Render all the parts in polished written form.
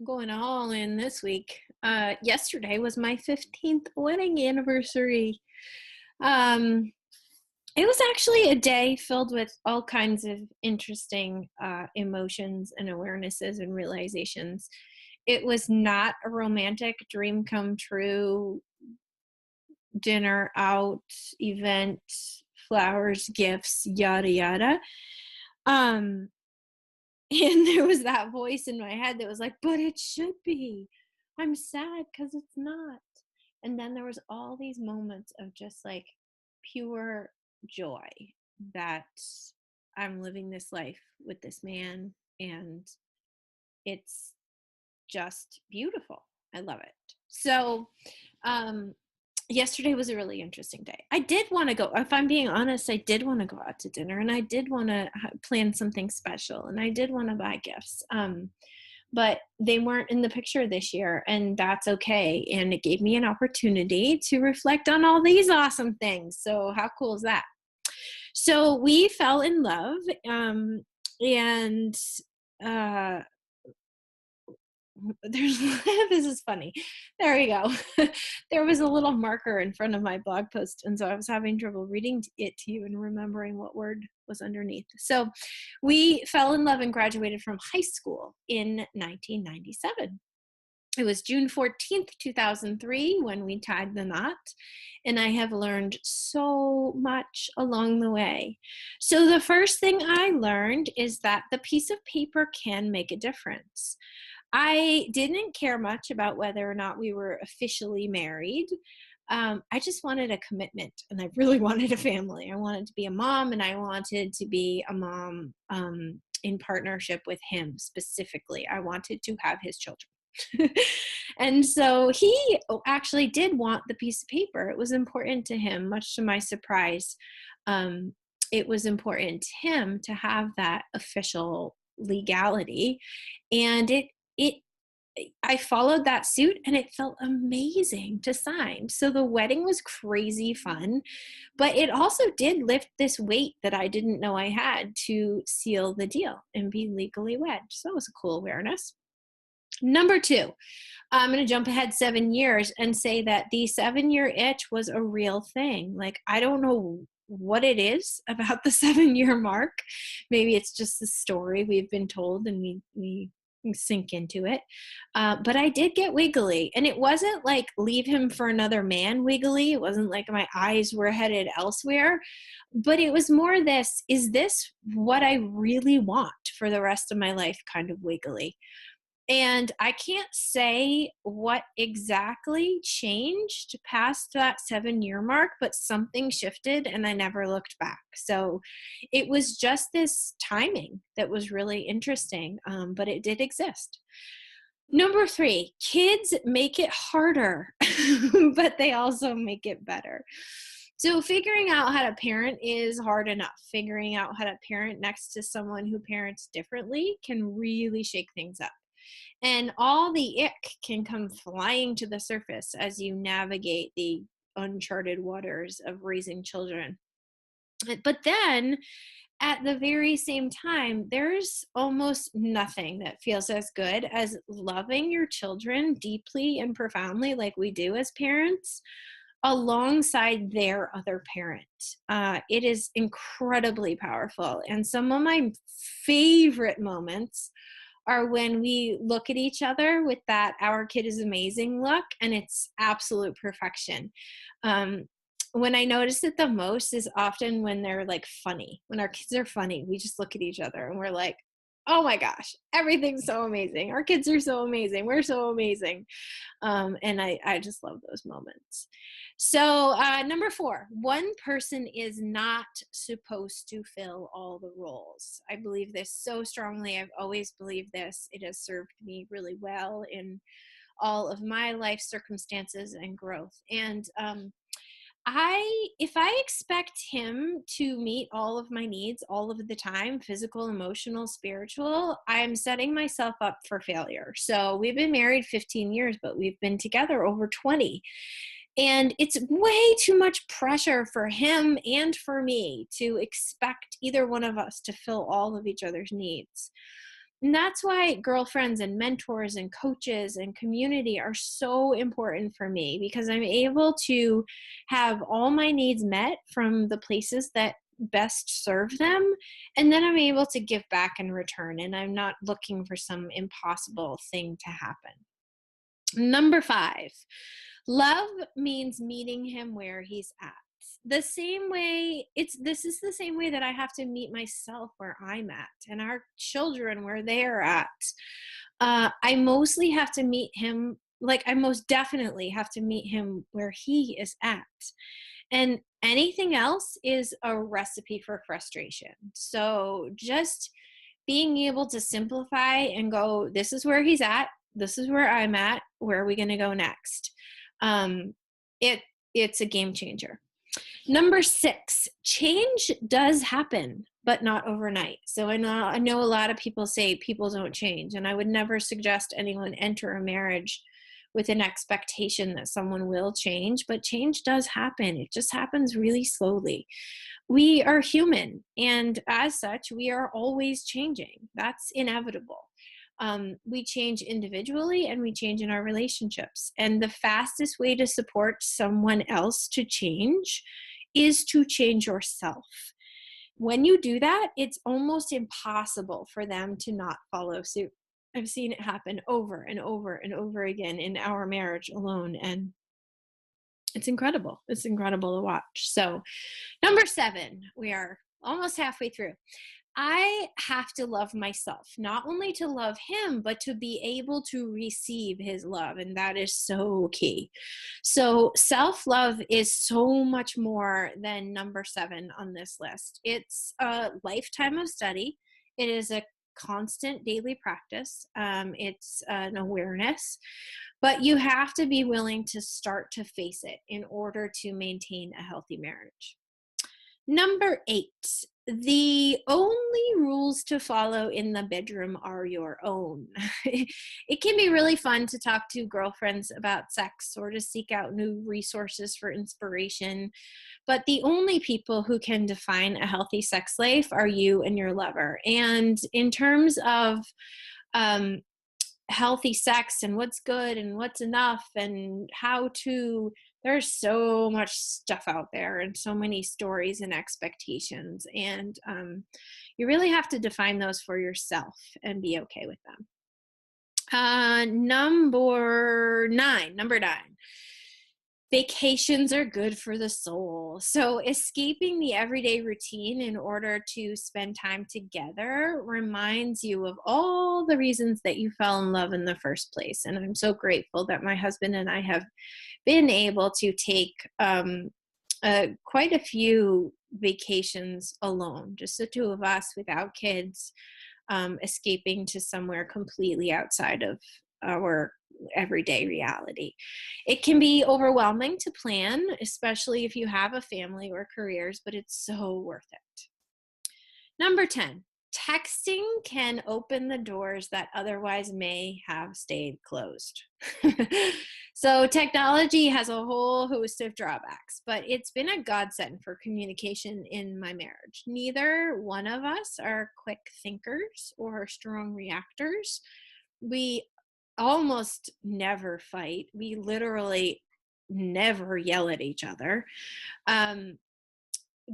Going all in this week. Yesterday was my 15th wedding anniversary. Um, it was actually a day filled with all kinds of interesting emotions and awarenesses and realizations. It was not a romantic dream come true dinner out event, flowers, gifts, yada yada. Um, And there was that voice in my head that was like, "But it should be. I'm sad because it's not." And then there was all these moments of just like pure joy that I'm living this life with this man and it's just beautiful. I love it. So, um yesterday was a really interesting day. I did want to go, if I'm being honest, I did want to go out to dinner and I did want to plan something special and I did want to buy gifts. But they weren't in the picture this year and that's okay. And it gave me an opportunity to reflect on all these awesome things. So how cool is that? So we fell in love, and uh there's this is funny. There we go. There was a little marker in front of my blog post, and so I was having trouble reading it to you and remembering what word was underneath. So we fell in love and graduated from high school in 1997. It was June 14th, 2003 when we tied the knot, and I have learned so much along the way. So the first thing I learned is that the piece of paper can make a difference. I didn't care much about whether or not we were officially married. I just wanted a commitment and I really wanted a family. I wanted to be a mom and I wanted to be a mom in partnership with him specifically. I wanted to have his children. And so he actually did want the piece of paper. It was important to him, much to my surprise. Um, it was important to him to have that official legality. And it I followed that suit and it felt amazing to sign. So the wedding was crazy fun, but it also did lift this weight that I didn't know I had to seal the deal and be legally wed. So that was a cool awareness. Number two, I'm going to jump ahead 7 years and say that the 7 year itch was a real thing. Like, I don't know what it is about the 7 year mark. Maybe it's just the story we've been told and we sink into it. But I did get wiggly. And it wasn't like leave him for another man wiggly. It wasn't like my eyes were headed elsewhere. But it was more this, is this what I really want for the rest of my life kind of wiggly? And I can't say what exactly changed past that 7 year mark, but something shifted and I never looked back. So it was just this timing that was really interesting, but it did exist. Number three, kids make it harder, but they also make it better. So figuring out how to parent is hard enough. Figuring out how to parent next to someone who parents differently can really shake things up. And all the ick can come flying to the surface as you navigate the uncharted waters of raising children. But then at the very same time, there's almost nothing that feels as good as loving your children deeply and profoundly, like we do as parents, alongside their other parent. It is incredibly powerful. And some of my favorite moments are when we look at each other with that our kid is amazing look and it's absolute perfection. Um, when I notice it the most is often when they're like funny. When our kids are funny, we just look at each other and we're like, oh my gosh, everything's so amazing. Our kids are so amazing. We're so amazing. And I just love those moments. So, number four, one person is not supposed to fill all the roles. I believe this so strongly. I've always believed this. It has served me really well in all of my life circumstances and growth. And if I expect him to meet all of my needs all of the time, physical, emotional, spiritual, I'm setting myself up for failure. So we've been married 15 years, but we've been together over 20. And it's way too much pressure for him and for me to expect either one of us to fill all of each other's needs. And that's why girlfriends and mentors and coaches and community are so important for me, because I'm able to have all my needs met from the places that best serve them. And then I'm able to give back in return, and I'm not looking for some impossible thing to happen. Number 5, love means meeting him where he's at. The same way this is the same way that I have to meet myself where I'm at, and our children where they're at. I mostly have to meet him, like I most definitely have to meet him where he is at. And anything else is a recipe for frustration. So just being able to simplify and go, this is where he's at, this is where I'm at, where are we going to go next? Um, it it's a game changer. Number 6, change does happen, but not overnight. So I know a lot of people say people don't change, and I would never suggest anyone enter a marriage with an expectation that someone will change, but change does happen. It just happens really slowly. We are human, and as such, we are always changing. That's inevitable. We change individually and we change in our relationships. And the fastest way to support someone else to change is to change yourself. When you do that, it's almost impossible for them to not follow suit. I've seen it happen over and over and over again in our marriage alone. And it's incredible. It's incredible to watch. So, number 7, we are almost halfway through. I have to love myself, not only to love him, but to be able to receive his love. And that is so key. So self love is so much more than number 7 on this list. It's a lifetime of study. It is a constant daily practice. It's an awareness, but you have to be willing to start to face it in order to maintain a healthy marriage. Number 8, the only rules to follow in the bedroom are your own. It can be really fun to talk to girlfriends about sex or to seek out new resources for inspiration, but the only people who can define a healthy sex life are you and your lover. And in terms of um, healthy sex and what's good and what's enough and how to, there's so much stuff out there and so many stories and expectations, and you really have to define those for yourself and be okay with them. Number 9, vacations are good for the soul. So escaping the everyday routine in order to spend time together reminds you of all the reasons that you fell in love in the first place. And I'm so grateful that my husband and I have been able to take quite a few vacations alone, just the two of us without kids, escaping to somewhere completely outside of our everyday reality. It can be overwhelming to plan, especially if you have a family or careers, but it's so worth it. Number 10, texting can open the doors that otherwise may have stayed closed. So technology has a whole host of drawbacks, but it's been a godsend for communication in my marriage. Neither one of us are quick thinkers or strong reactors. We almost never fight. We literally never yell at each other. Um,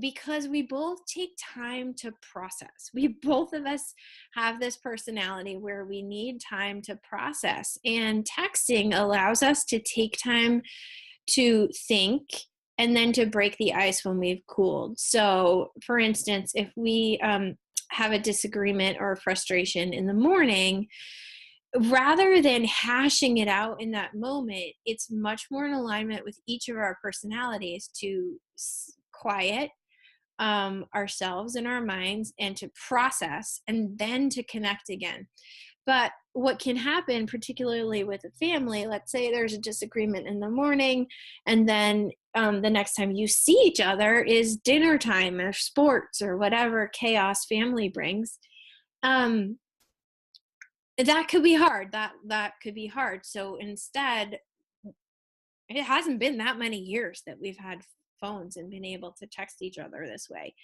because we both take time to process. We both of us have this personality where we need time to process, and texting allows us to take time to think and then to break the ice when we've cooled. So, for instance, if we have a disagreement or a frustration in the morning, rather than hashing it out in that moment, it's much more in alignment with each of our personalities to quiet ourselves and our minds and to process and then to connect again. But what can happen, particularly with a family, let's say there's a disagreement in the morning, and then the next time you see each other is dinner time or sports or whatever chaos family brings. That could be hard. That could be hard. So instead, it hasn't been that many years that we've had phones and been able to text each other this way.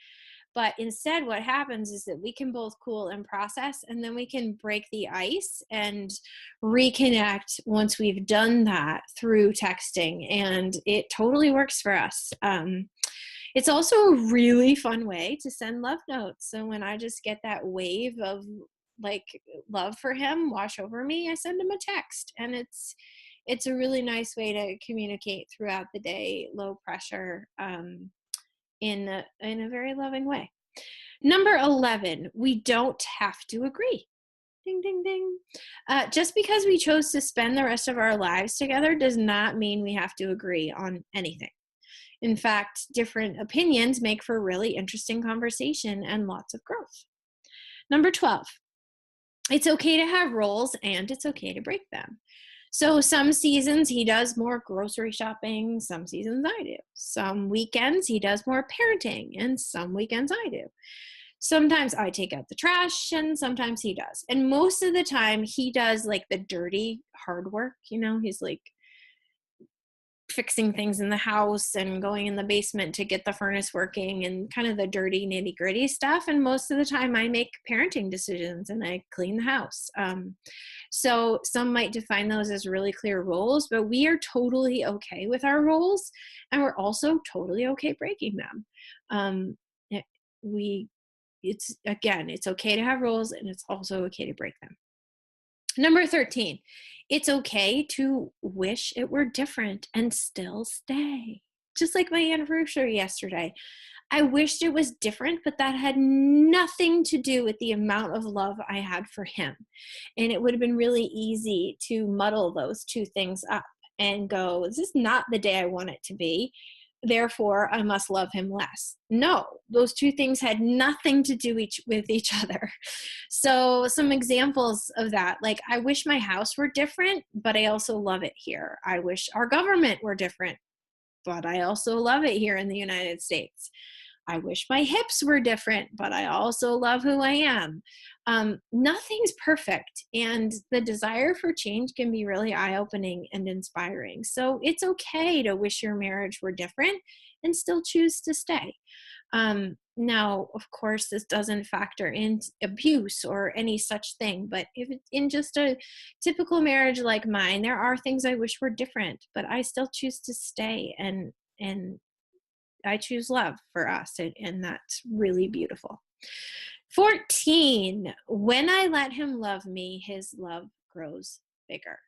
But instead, what happens is that we can both cool and process, and then we can break the ice and reconnect once we've done that through texting. And it totally works for us. It's also a really fun way to send love notes. So when I just get that wave of like love for him wash over me, I send him a text, and it's a really nice way to communicate throughout the day, low pressure, in a very loving way. Number 11, we don't have to agree. Ding, ding, ding. Just because we chose to spend the rest of our lives together does not mean we have to agree on anything. In fact, different opinions make for really interesting conversation and lots of growth. Number 12, it's okay to have roles and it's okay to break them. So some seasons he does more grocery shopping, some seasons I do. Some weekends he does more parenting, and some weekends I do. Sometimes I take out the trash and sometimes he does. And most of the time he does like the dirty hard work, he's like fixing things in the house and going in the basement to get the furnace working and kind of the dirty nitty gritty stuff. And most of the time I make parenting decisions and I clean the house. So some might define those as really clear roles, but we are totally okay with our roles, and we're also totally okay breaking them. It's okay to have roles, and it's also okay to break them. Number 13, it's okay to wish it were different and still stay. Just like my anniversary yesterday. I wished it was different, but that had nothing to do with the amount of love I had for him. And it would have been really easy to muddle those two things up and go, this is not the day I want it to be. Therefore, I must love him less. No, those two things had nothing to do with each other. So some examples of that, like I wish my house were different, but I also love it here. I wish our government were different, but I also love it here in the United States. I wish my hips were different, but I also love who I am. Nothing's perfect, and the desire for change can be really eye-opening and inspiring. So it's okay to wish your marriage were different and still choose to stay. Now, of course, this doesn't factor in abuse or any such thing, but if it's in just a typical marriage like mine, there are things I wish were different, but I still choose to stay, and I choose love for us, and that's really beautiful. 14, when I let him love me, his love grows bigger.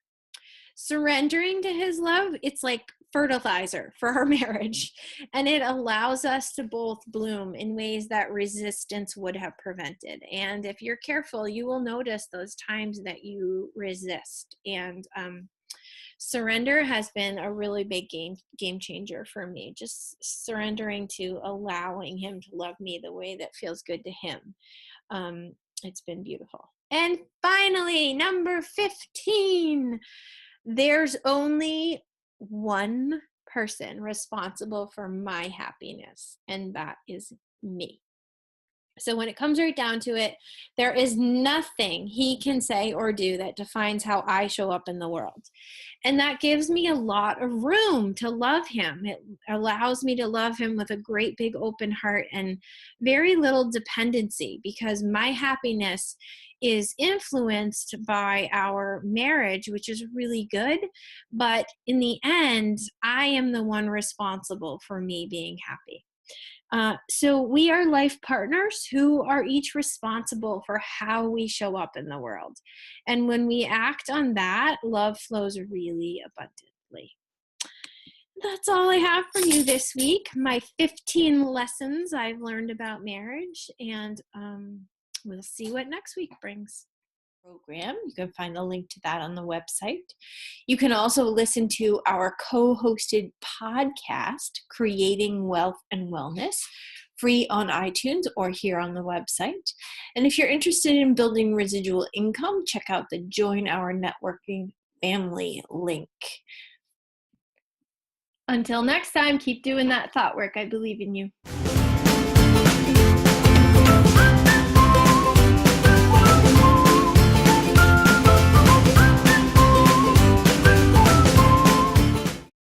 Surrendering to his love, it's like fertilizer for our marriage, and it allows us to both bloom in ways that resistance would have prevented. And if you're careful, you will notice those times that you resist. And surrender has been a really big game changer for me. Just surrendering to allowing him to love me the way that feels good to him. It's been beautiful. And finally, number 15, there's only one person responsible for my happiness, and that is me. So when it comes right down to it, there is nothing he can say or do that defines how I show up in the world. And that gives me a lot of room to love him. It allows me to love him with a great big open heart and very little dependency, because my happiness is influenced by our marriage, which is really good. But in the end, I am the one responsible for me being happy. So we are life partners who are each responsible for how we show up in the world. And when we act on that, love flows really abundantly. That's all I have for you this week. My 15 lessons I've learned about marriage, and we'll see what next week brings. Program. You can find the link to that on the website. You can also listen to our co-hosted podcast, Creating Wealth and Wellness, free on iTunes or here on the website. And if you're interested in building residual income, check out the Join Our Networking Family link. Until next time, keep doing that thought work. I believe in you.